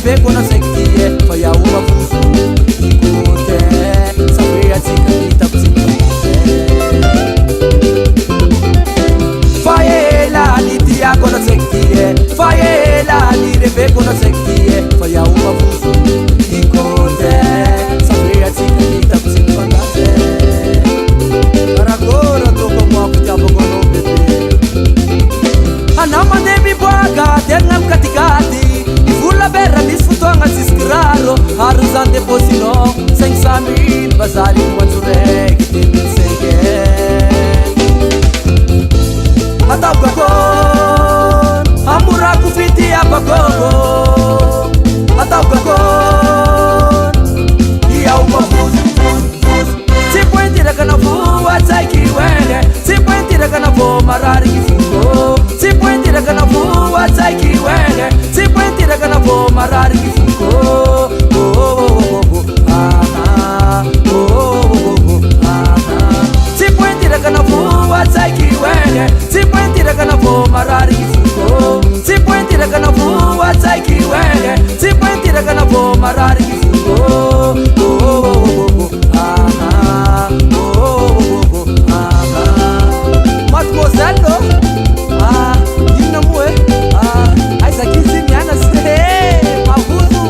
reveko na sektie fa yaho mavuzo ikote sabe atsika hitako tsy faela ni tiako na sektie faela ni reveko na sektie fa yaho mavuzo ikote sabe atsika hitako tsy Aragora toko mwako tiabo kono bebe Anamande mi boaga tena mkatikati Ifula berra misfutonga siskiraro Aruzante posino 500,000 bazari mwanzure kitimisenge Atauka kon Amura kufiti apagogo Atauka kon Iya umafuzi Sipuentira kana fuwa taiki wenge Sipuentira kana fuwa marari kifungo Sipuentira kana fuwa taiki wenge Sipuentira kana fuwa marari kifungo Sipuentira kana fuwa taiki wenge Sipuentira kana fuwa marari kifungo Sipuentira kana fuwa taiki wenge Sipuentira kana fuwa marari kifungo Matmozello Yina mwe Aisa kizi miana sile Mavuzu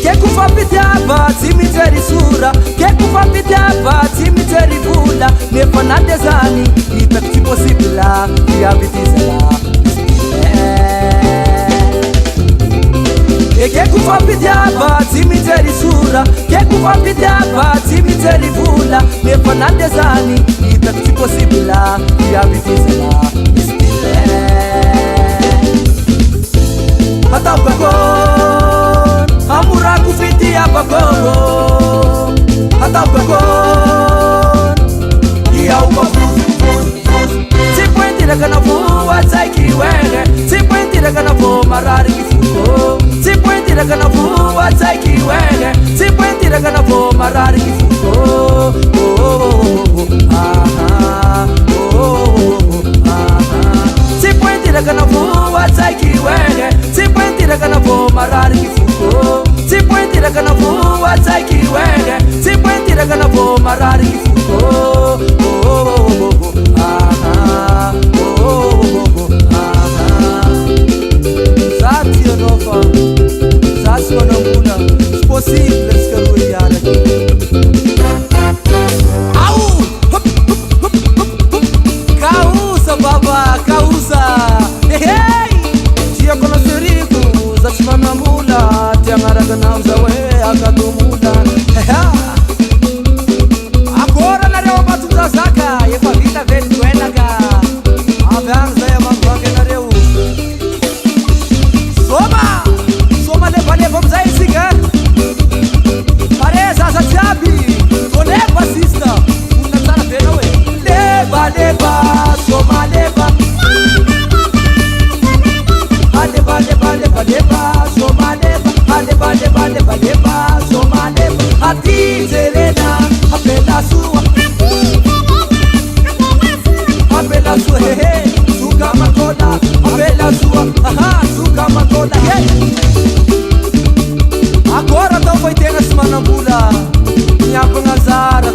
Keku fapiti hapa Timiteri sura Keku fapiti hapa Timiteri vula Nefanande zani Itakti posibila Kiabitizela Keku fapiti hapa Timiteri sura Keku fapiti hapa Timiteri vula Nefanande zani Itakti posibila Kiabitizela Atauka kon Amura kufiti hapa gogo Atauka kon Iya umafuzi Sipuentira kana fuwa taiki wenge Sipuentira kana fuwa marari kifungo Sipuentira kana fuwa taiki wenge Sipuentira kana fuwa marari kifungo Sipuentira kana fuwa taiki wenge Sipuentira kana fuwa marari kifungo Sipuentira kana fuwa taiki wenge Sipuentira kana fuwa marari kifungo Zatio nova Zatio nambuna Possible scaruiana Au Causa baba causa Hey Tia conocerigo Zatimana mula Tia ngaraga nauza we akatumula Agora na reo batuta zaka Yefa vida vedi tuenaga Avanza ya manguange na reo Soma leva mzai siga Pareza za chabi Koneva sister Unatana pena we Leva Soma leva Leva Soma leva Leva Soma leva Ati zelena Apela sua Apela sua hehe Suka makola Apela sua Aha Suka makola Hey Agora tão foi ter na semana bula Minha pangazara